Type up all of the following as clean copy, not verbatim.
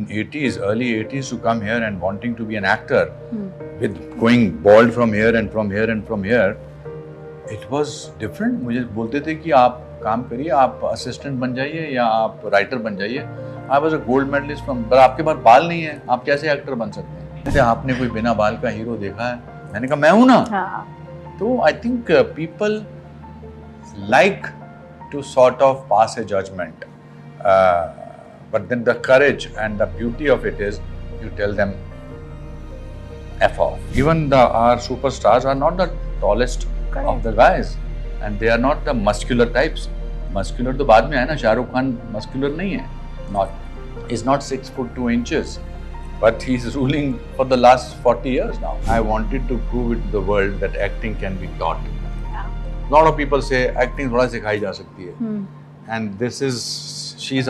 80s, early 80s to come here and wanting to be an actor, with going bald from here and from here and from here, it was different. मुझे बोलते थे कि आप काम करिए, आप assistant बन जाइए या आप राइटर बन जाइए. I was a gold medalist from, पर आपके पास बाल नहीं है, आप कैसे एक्टर बन सकते हैं? कहते आपने कोई बिना बाल का हीरो देखा है? मैंने कहा मैं हूँ ना. तो I think people like to sort of pass a judgment, but then the courage and the beauty of it is you tell them F off. Even our superstars are not the tallest of the guys, and they are not the muscular types. Muscular तो बाद में है ना, Shahrukh Khan muscular नहीं है. He's not 6'2", but he's ruling for the last 40 years now. I wanted to prove it to the world that acting can be taught. A lot of people say acting थोड़ा सिखाई जा सकती है, and she's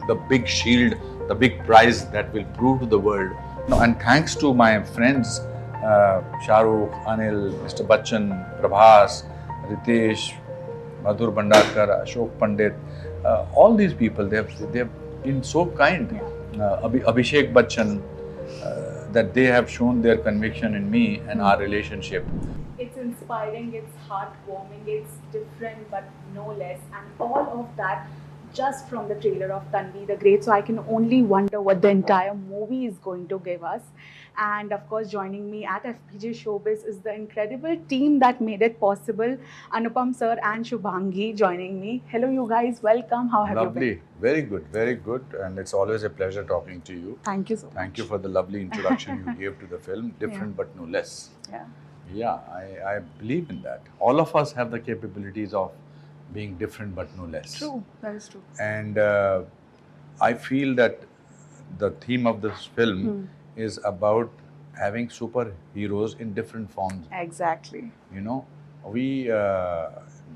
the big shield, the big prize that will prove to the world. And thanks to my friends, Shahrukh, Anil, Mr. Bachchan, Prabhas, Ritesh, Madhur Bhandarkar, Ashok Pandit, all these people, they have been so kind. Abhishek Bachchan, that they have shown their conviction in me and our relationship. It's inspiring, it's heartwarming, it's different but no less, and all of that just from the trailer of Tanvi the Great. So I can only wonder what the entire movie is going to give us. And of course, joining me at FPJ Showbiz is the incredible team that made it possible. Anupam sir and Shubhangi joining me. Hello you guys, welcome. How have you been? Lovely, very good. And it's always a pleasure talking to you. Thank you so much. Thank you for the lovely introduction you gave to the film. Different but no less. Yeah, I believe in that. All of us have the capabilities of being different but no less. True, that is true. And I feel that the theme of this film is about having superheroes in different forms. Exactly. You know, we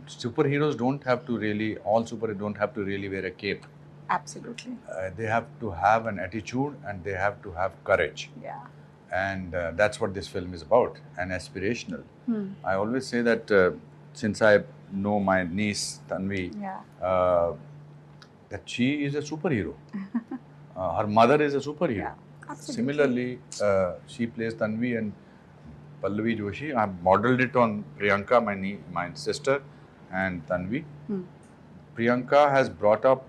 superheroes don't have to really, all superheroes don't have to really wear a cape. Absolutely. They have to have an attitude and they have to have courage. Yeah. And that's what this film is about, and aspirational. I always say that since I know my niece Tanvi, that she is a superhero. Her mother is a superhero. Yeah, absolutely. Similarly, she plays Tanvi and Pallavi Joshi. I modeled it on Priyanka, my sister, and Tanvi. Priyanka has brought up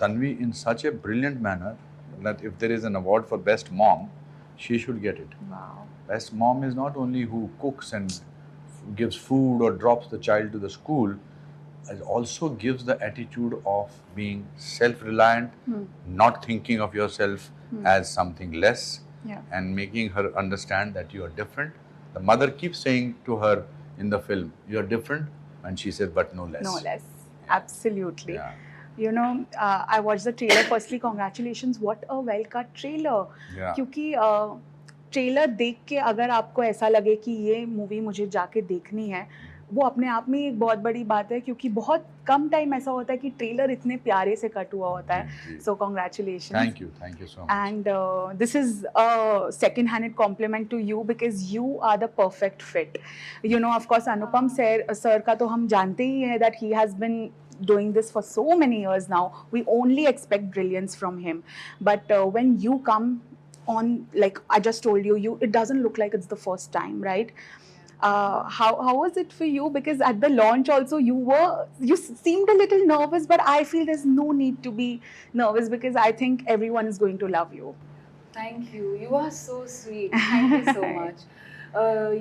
Tanvi in such a brilliant manner that if there is an award for best mom, she should get it. Wow. Best mom is not only who cooks and gives food or drops the child to the school, it also gives the attitude of being self-reliant, not thinking of yourself as something less, and making her understand that you are different. The mother keeps saying to her in the film, you are different, and she says, but no less. No less. Absolutely. You know, I watched the trailer. Firstly, congratulations. What a well-cut trailer. क्योंकि trailer देख के अगर आपको ऐसा लगे कि ये movie मुझे जाके देखनी है, वो अपने आप में एक बहुत बड़ी बात है, क्योंकि बहुत कम टाइम ऐसा होता है कि ट्रेलर इतने प्यारे से कट हुआ होता है. So congratulations. Thank you so much. And this is a second-handed compliment to you because you are the perfect fit. You know, of course, Anupam sir का तो हम जानते ही हैं that he has been doing this for so many years now. We only expect brilliance from him. But when you come on, like I just told you, it doesn't look like it's the first time, right? How was it for you? Because at the launch also you seemed a little nervous, but I feel there's no need to be nervous because I think everyone is going to love you. Thank you. You are so sweet. Thank you so much.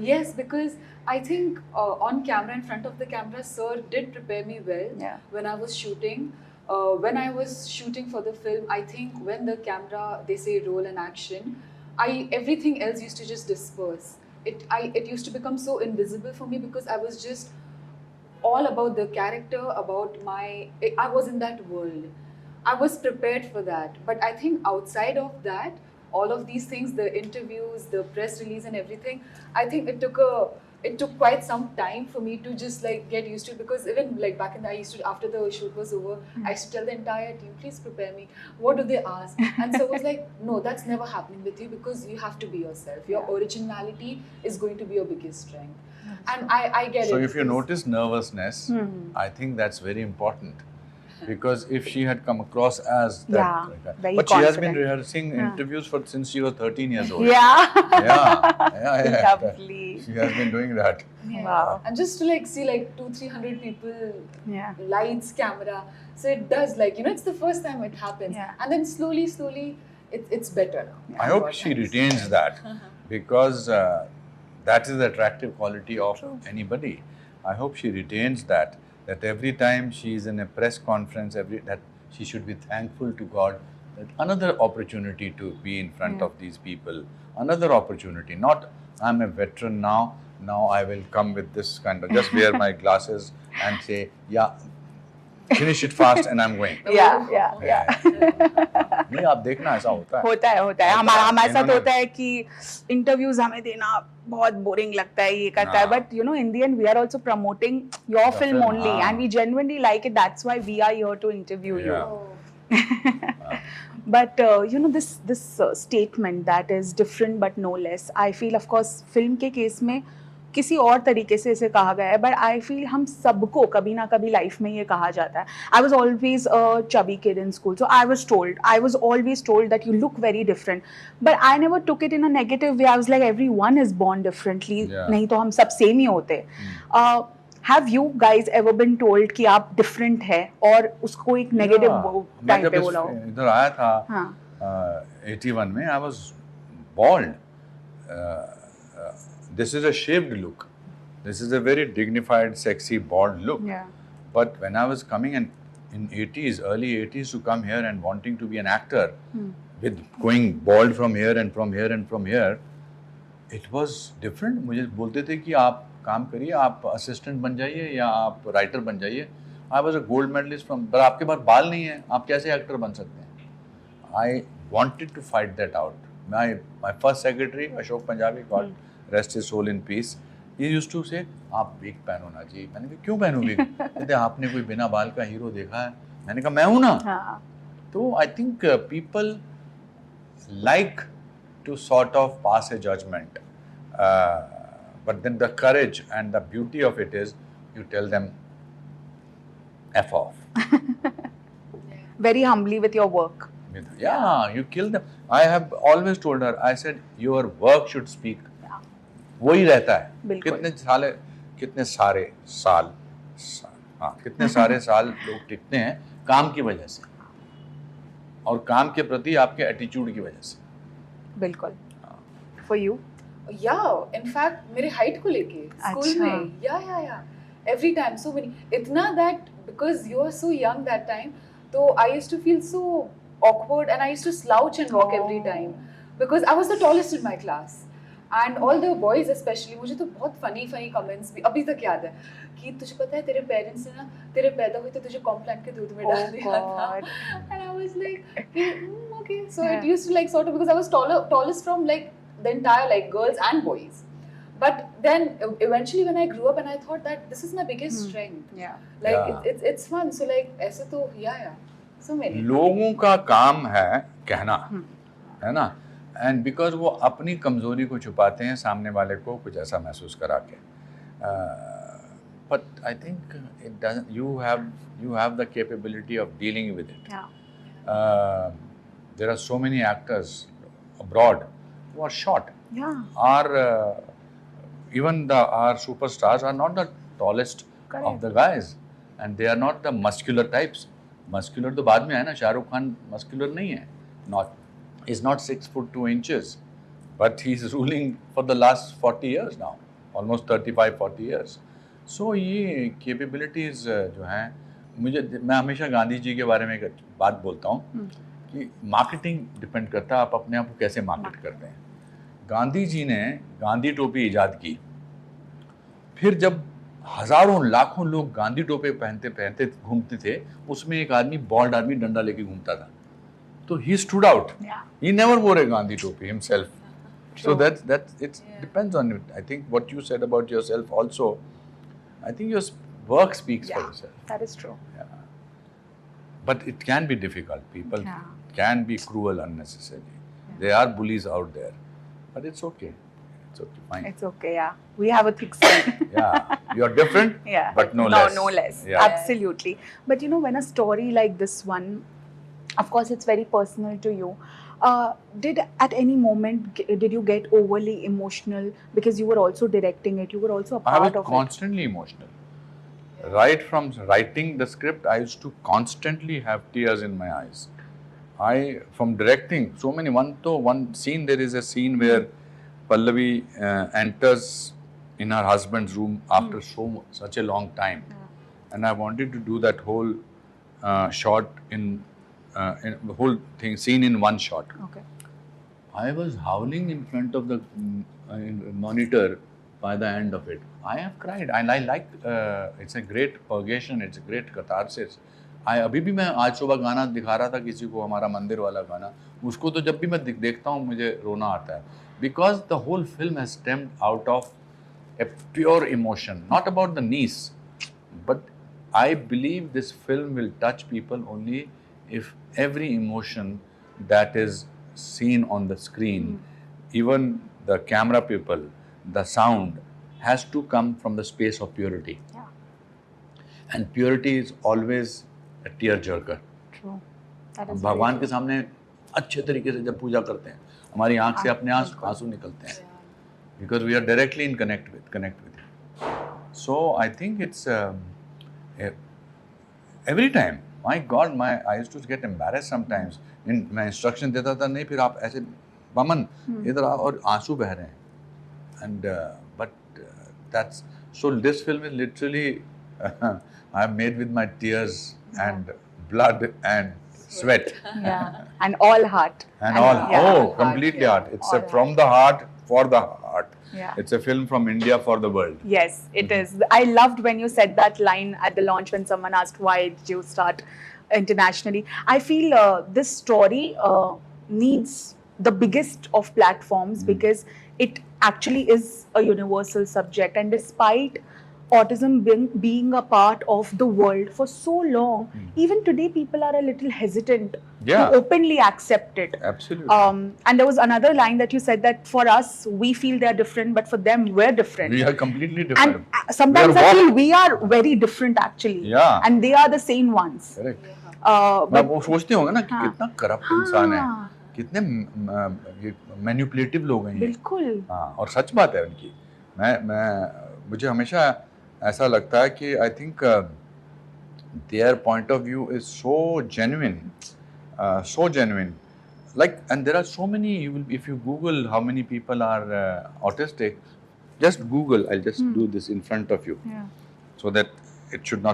Yes, because I think on camera, in front of the camera, sir did prepare me well when I was shooting. When I was shooting for the film, I think when the camera, they say roll and action, everything else used to just disperse. It used to become so invisible for me because I was just all about the character, I was in that world. I was prepared for that. But I think outside of that, all of these things, the interviews, the press release and everything, I think it took quite some time for me to just like get used to it, because even like back in the, I used to, after the shoot was over, I used to tell the entire team, please prepare me. What do they ask? And so it was like, no, that's never happening with you because you have to be yourself. Your originality is going to be your biggest strength. And I get it. So if you notice nervousness, I think that's very important. because if she had come across as that, Yeah, very but she has been confident. rehearsing interviews for since she was 13 years old. Yeah. Yeah. Lovely. She has been doing that. Wow. And just to like see like 200-300 people, Yeah. lights, camera, so it does like, you know, it's the first time it happens. Yeah. And then slowly it's better now. I hope she retains that because that is the attractive quality of anybody. I hope she retains that every time she is in a press conference, that she should be thankful to God that another opportunity to be in front of these people, another opportunity. Not I'm a veteran now I will come with this kind of, just wear my glasses and say, yeah, finish it fast and I'm going. Yeah. नहीं, आप देखना ऐसा होता है. होता है हमारे साथ होता है कि इंटरव्यूज हमें देना बहुत बोरिंग लगता है, ये करता है, but you know in the end we are also promoting your film only and we genuinely like it, that's why we are here to interview you. But you know this statement that is different but no less, I feel of course film के case में किसी और तरीके से इसे कहा गया है, बट आई फील हम सबको कभी ना कभी लाइफ में ये कहा जाता है. I was always a chubby kid in school, so I was always told that you look very different, but I never took it in a negative way. I was like every one is born differently, नहीं तो हम सब same ही होते. Have you guys ever been told कि आप different है और उसको एक negative टाइम पे बोला हो? इधर आया था 81 में, I was bald. This is a shaved look. This is a very dignified, sexy, bald look. Yeah. But when I was coming in 80s, early 80s, to come here and wanting to be an actor, with going bald from here and from here and from here, it was different. मुझे बोलते थे कि आप काम करिए, आप assistant बन जाइए या आप राइटर बन जाइए. I was a gold medallist from, पर आपके पास बाल नहीं है, आप कैसे एक्टर बन सकते हैं? I wanted to fight that out. My first secretary Ashok Punjabi, God rest his soul in peace, he used to say आप विग पहनो ना जी. मैंने कहा क्यों पहनूं विग? कहते आपने कोई बिना बाल का हीरो देखा है? मैंने कहा मैं हूं ना. तो I think people like to sort of pass a judgment, but then the courage and the beauty of it is you tell them F off. Very humbly with your work. Yeah, you kill them. I have always told her, I said your work should speak. वही रहता है. कितने सारे साल लोग टिकते हैं काम की वजह से और काम के प्रति आपके एटीट्यूड की वजह से. बिल्कुल. For you? Yeah, in fact मेरे height को लेके स्कूल में, yeah, every time so many, इतना that because you were so young that time, so I used to feel so awkward and I used to slouch and walk every time because I was the tallest in my class. And all the boys especially, मुझे तो बहुत funny comments भी अभी तक याद है कि तुझे पता है तेरे पेरेंट्स ने ना तेरे पैदा हुए तो तुझे कॉम्प्लान के दूध में डाल दिया था. And I was like okay, so it used to like sort of, because I was tallest from like the entire like girls and boys. But then eventually when I grew up and I thought that this is my biggest strength. Like it's fun. So like ऐसे तो so many. लोगों का काम है कहना, है ना, and because वो अपनी कमजोरी को छुपाते हैं सामने वाले को कुछ ऐसा महसूस करा के. But I think it doesn't, you have the capability of dealing with it. There are so many actors abroad who are short. Even our superstars are not the tallest of the guys, and they are not the muscular types. Muscular तो बाद में है ना, Shahrukh Khan muscular नहीं है, he's not 6'2", but he's ruling for the last 40 years now, almost 35-40 years. So ये capabilities जो हैं, मैं हमेशा गांधी जी के बारे में एक बात बोलता हूँ कि मार्केटिंग डिपेंड करता है आप अपने आप को कैसे मार्केट करते हैं. गांधी जी ने गांधी टोपी इजाद की, फिर जब हजारों लाखों लोग गांधी टोपी पहनते घूमते थे, उसमें एक आदमी बॉल्ड आदमी डंडा लेके घूमता था, तो he stood out. He never wore a Gandhi topi himself. So that it depends on it. I think what you said about yourself also, I think your work speaks for yourself. That is true. But it can be difficult. People can be cruel unnecessarily. There are bullies out there, but it's okay. It's okay, fine. It's okay, yeah. We have a thick skin. Yeah, you're different, Yeah. but no less. No less. Yeah. Absolutely. But you know, when a story like this one, of course, it's very personal to you. Did at any moment did you get overly emotional because you were also directing it? You were also a I was part of constantly emotional. Right from writing the script, I used to constantly have tears in my eyes. From directing, so many, one scene, there is a scene where Pallavi enters in her husband's room after such a long time. And I wanted to do that whole shot in the whole scene in one shot. it. Okay. I was howling in front of the monitor by the end of it. I have cried and I like, it's a great purgation, it's a great catharsis. अभी भी मैं आज सुबह गाना दिखा रहा था किसी को, हमारा मंदिर वाला गाना, उसको तो जब भी मैं देखता हूँ मुझे रोना आता है. Because the whole film has stemmed out of a pure emotion, not about the niece, but I believe this film will touch people only if every emotion that is seen on the screen, even the camera people, the sound, has to come from the space of purity. Yeah. And purity is always a tear jerker. True. That हम is भगवान very के true. सामने अच्छे तरीके से जब पूजा करते हैं, हमारी आंख से अपने आंसू निकलते हैं. Because we are directly in connect with him. So I think it's every time. My God, I used to get embarrassed sometimes. मैं instruction देता था, नहीं फिर आप ऐसे बमन इधर आओ और आंसू बह रहे हैं. And but that's so. This film is literally I'm made with my tears and blood and sweat. Yeah. And all heart. And all, yeah. completely heart, heart. It's all from the heart for the heart. Yeah. It's a film from India for the world. Yes, it is. I loved when you said that line at the launch when someone asked why did you start internationally. I feel this story needs the biggest of platforms because it actually is a universal subject, and despite autism being a part of the world for so long, even today people are a little hesitant Yeah. to openly accept it. Absolutely. And there was another line that you said that for us, we feel they are different, but for them, we're different. We are completely And different. sometimes We are I feel we are very different actually. Yeah. And they are the same ones. Correct. Uh, मैं but वो सोचते होंगे ना कि हाँ. कितना corrupt इंसान है, हाँ, कितने मैनिपुलेटिव लोग हैं ये. बिल्कुल. हाँ, और सच बात है उनकी. मुझे हमेशा ऐसा लगता है कि I think their point of view is so genuine. Like, and there are so many. If you Google how many people are autistic, just Google. I'll just do this in front of you, Yeah. so that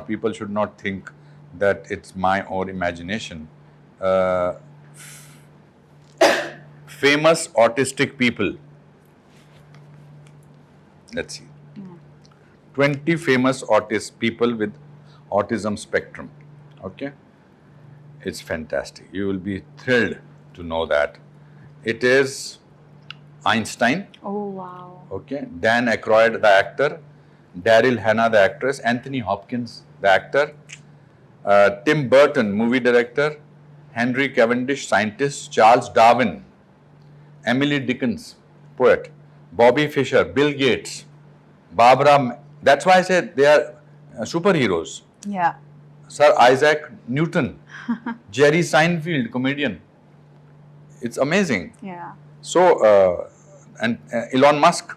people should not think that it's my own imagination. Famous autistic people. Let's see. 20 famous people with autism spectrum. Okay? It's fantastic. You will be thrilled to know that. It is Einstein, Oh wow. okay, Dan Aykroyd, the actor, Daryl Hannah, the actress, Anthony Hopkins, the actor, Tim Burton, movie director, Henry Cavendish, scientist, Charles Darwin, Emily Dickinson, poet, Bobby Fischer, Bill Gates, Barbara. That's why I said they are superheroes. Yeah. Sir Isaac Newton, Jerry Seinfeld, comedian. It's amazing. Yeah. So, and Elon Musk.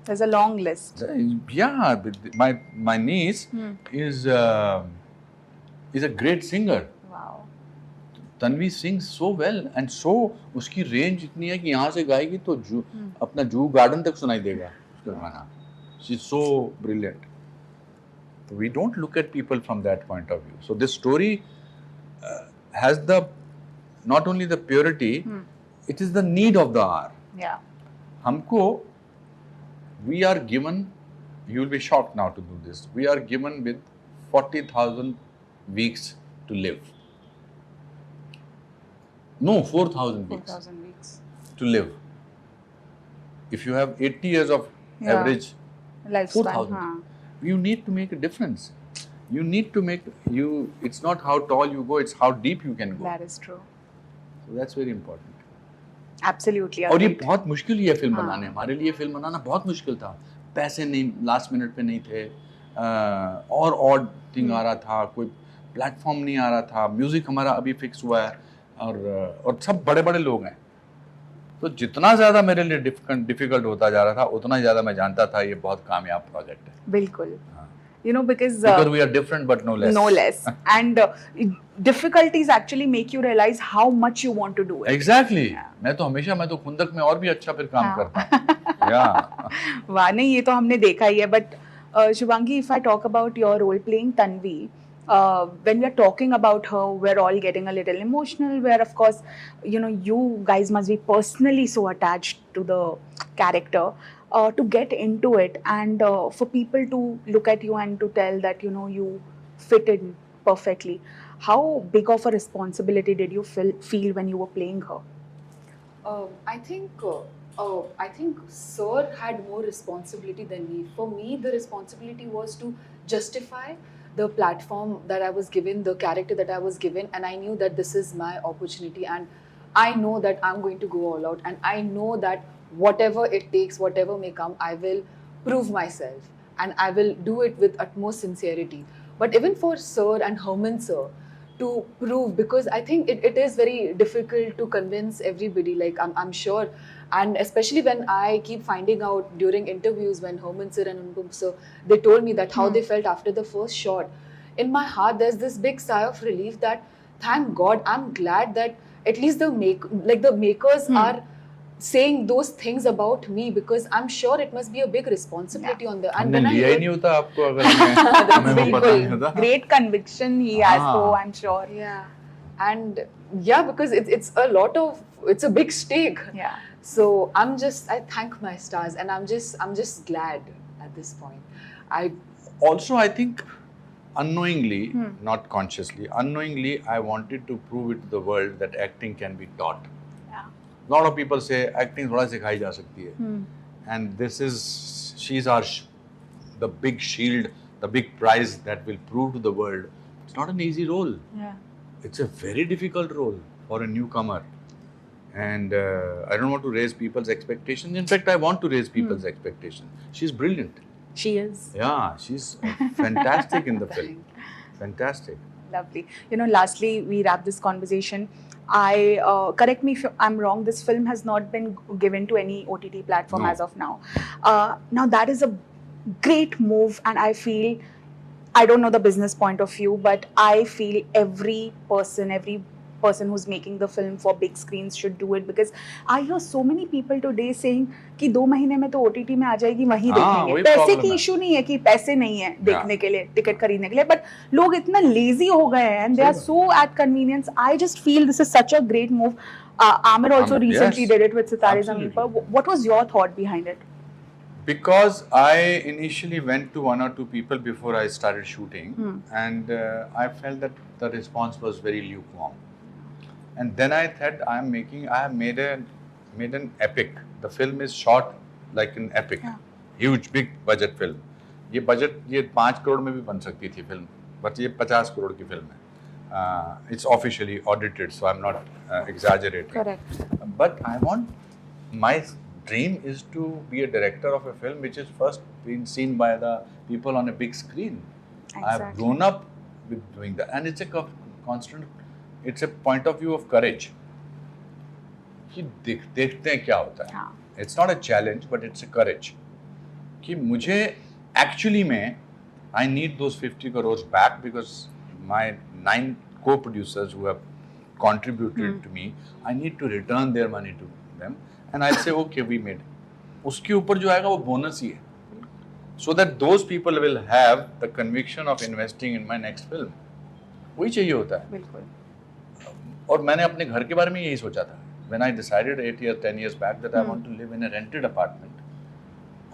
There's a long list. Yeah, my niece is a great singer. Wow. Tanvi sings so well and so उसकी range इतनी है कि यहाँ से गाएगी तो अपना जू garden तक सुनाई देगा उसका गाना. She's so brilliant. We don't look at people from that point of view. So this story has not only the purity, it is the need of the hour. Yeah. हमको, we are given, you will be shocked now to do this, we are given with 40,000 weeks to live. No, 4,000 weeks 4,000 weeks. to live. If you have 80 years of Yeah. average, Lifespan. 4,000. Huh. You need to make a difference. You need to it's not how tall you go, it's how deep you can go. That is true. So that's very important. Absolutely. और ये agreed. बहुत मुश्किल ही है film हाँ. बनाने, हमारे लिए film बनाना बहुत मुश्किल था, पैसे नहीं, लास्ट मिनट पे नहीं थे, और ऑड थिंग आ रहा था, कोई प्लेटफॉर्म नहीं आ रहा था, म्यूजिक हमारा अभी फिक्स हुआ है, और सब बड़े बड़े लोग हैं, तो जितना ज़्यादा मेरे लिए डिफिकल्ट होता जा रहा था, उतना ज़्यादा मैं जानता था ये बहुत कामयाब प्रोजेक्ट है. बिल्कुल. You know, because we are different but no less. no less. And difficulties actually make you realize how much you want to do it. Exactly. Yeah. मैं तो खुंदक में और भी अच्छा फिर काम हाँ. करता हूँ. Yeah. वाह, नहीं ये तो हमने देखा ही है. But Shubhangi, if I talk about your role playing Tanvi, when we are talking about her, we're all getting a little emotional. Where of course, you know, you guys must be personally so attached to the character. To get into it and for people to look at you and to tell that, you know, you fit in perfectly. How big of a responsibility did you feel when you were playing her? I think Sir had more responsibility than me. For me, the responsibility was to justify the platform that I was given, the character that I was given, and I knew that this is my opportunity, and I know that I'm going to go all out, and I know that whatever it takes, whatever may come, I will prove myself, and I will do it with utmost sincerity. But even for Sir and Herman Sir to prove, because I think it is very difficult to convince everybody, like I'm sure, and especially when I keep finding out during interviews when Herman Sir and Anupam Sir, they told me that how they felt after the first shot. In my heart, there's this big sigh of relief that, thank God, I'm glad that at least the makers are saying those things about me, because I'm sure it must be a big responsibility on the. And हमने when I लिया ही heard- नहीं होता आपको अगर हमें वो पता नहीं होता. Great conviction he has, हाँ. though, I'm sure. Yeah, and yeah, because it's a lot of, it's a big stake. Yeah. So I thank my stars, and I'm just glad at this point. Also, I think unknowingly, not consciously, unknowingly, I wanted to prove it to the world that acting can be taught. Yeah. A lot of people say acting थोड़ा सिखाई जा सकती है, and she's the big shield, the big prize that will prove to the world it's not an easy role. Yeah. It's a very difficult role for a newcomer, and I don't want to raise people's expectations. In fact, I want to raise people's expectations. She's brilliant. She is. Yeah, she's fantastic in the film. Fantastic. Lovely. You know, lastly, we wrap this conversation. Correct me if I'm wrong, this film has not been given to any OTT platform No. as of now. Now, that is a great move, and I feel, I don't know the business point of view, but I feel every person who's making the film for big screens should do it, because I hear so many people today saying कि 2 महीने में तो OTT में आ जाएगी, वहीं देखेंगे. वही पैसे problem की है. इशू नहीं है कि पैसे नहीं है देखने के लिए, टिकट खरीदने के लिए, बट लोग इतना लेजी हो गए हैं and they are so at convenience. I just feel this is such a great move. Amir also recently did it with Sitare Zameen Par. What was your thought behind it? Because I initially went to 1 or 2 people before I started shooting, and I felt that the response was very lukewarm. And then I thought I have made an epic. The film is shot like an epic, huge, big budget film. ये budget ये 5 करोड़ में भी बन सकती थी film, but ये 50 करोड़ की film है. It's officially audited, so I'm not exaggerating. Correct. But my dream is to be a director of a film which is first being seen by the people on a big screen. Exactly. I've grown up with doing that, and it's a constant. It's a point of view of courage. कि देखते हैं क्या होता है. It's not a challenge, but it's a courage. कि मुझे actually में I need those 50 crores back, because my 9 co-producers who have contributed to me, I need to return their money to them, and I'll say okay, we made. उसके ऊपर जो आएगा वो bonus ही है. So that those people will have the conviction of investing in my next film. वही चाहिए होता है. बिल्कुल. और मैंने अपने घर के बारे में यही सोचा था. When I decided 10 years back that I want to live in a rented apartment,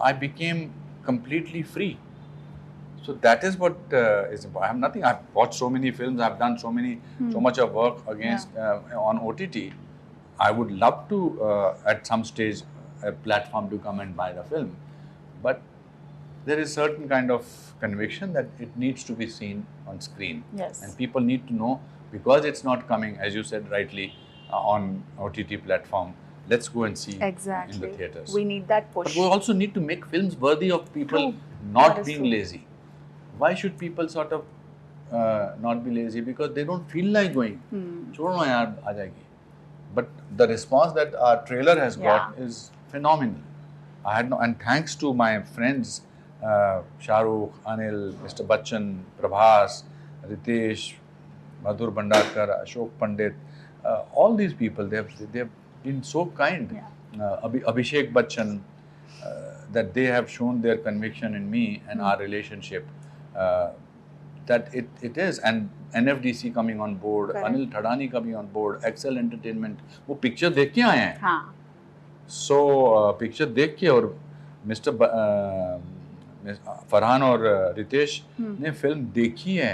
I became completely free. So that is what is important. I have nothing. I've watched so many films. I've done so much of work against on OTT. I would love to at some stage a platform to come and buy the film, but there is certain kind of conviction that it needs to be seen on screen. Yes. And people need to know, because it's not coming, as you said rightly, on OTT platform. let's go and see in the Exactly. theaters. We need that But push. we also need to make films worthy of people True. not That is being true. lazy. Why should people sort of not be lazy? Because they don't feel like going. छोड़ो यार आ जाएगी. But the response that our trailer has got is phenomenal. I had no, and thanks to my friends, Shah Rukh, Anil, Mr. Bachchan, Prabhas, Ritesh, Madhur Bhandarkar, Ashok Pandit, all these people, they have been so kind. Abhishek Bachchan, that they have shown their conviction in me and our relationship. That it is, and NFDC coming on board, Correct. Anil Thadani coming on board, Excel Entertainment, वो picture देख के आए हैं. हाँ. So picture देख के और mister Farhan और रितेश ने फिल्म देखी है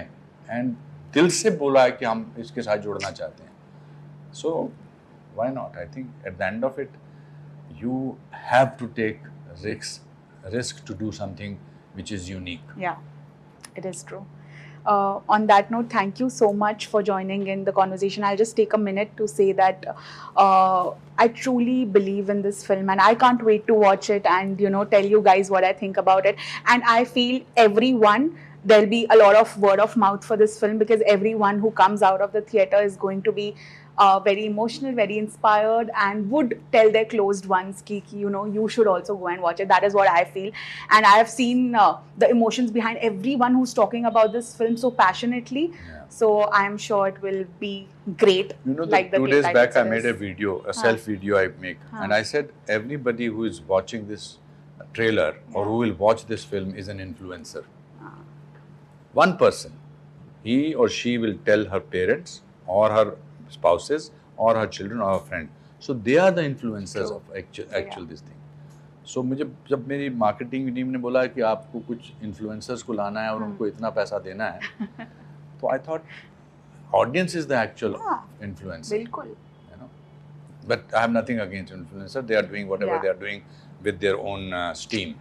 एंड दिल से बोला है कि हम इसके साथ जुड़ना चाहते हैं. So why not? I think at the end of it, you have to take risk to do something which is unique. Yeah, it is true. On that note, thank you so much for joining in the conversation. I'll just take a minute to say that I truly believe in this film and I can't wait to watch it and, you know, tell you guys what I think about it. And I feel there'll be a lot of word of mouth for this film because everyone who comes out of the theater is going to be very emotional, very inspired, and would tell their closed ones ki, you know, you should also go and watch it. That is what I feel. And I have seen the emotions behind everyone who's talking about this film so passionately. Yeah. So I am sure it will be great. You know, like 2 days back I made a video. video, a self video I make, and I said everybody who is watching this trailer or who will watch this film is an influencer. One person, he or she will tell her parents or her spouses or her children or her friend. So they are the influencers of actual this thing. So मुझे जब मेरी marketing team ने बोला कि आपको कुछ influencers को लाना है और उनको इतना पैसा देना है, तो I thought audience is the actual influencer. बिल्कुल. You know, but I have nothing against influencer. They are doing whatever they are doing with their own steam.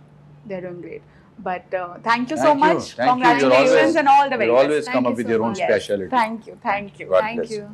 They're doing great. But thank you so much. Thank you. Congratulations and all the very You best. always come up with your own speciality. Thank you. God bless. you.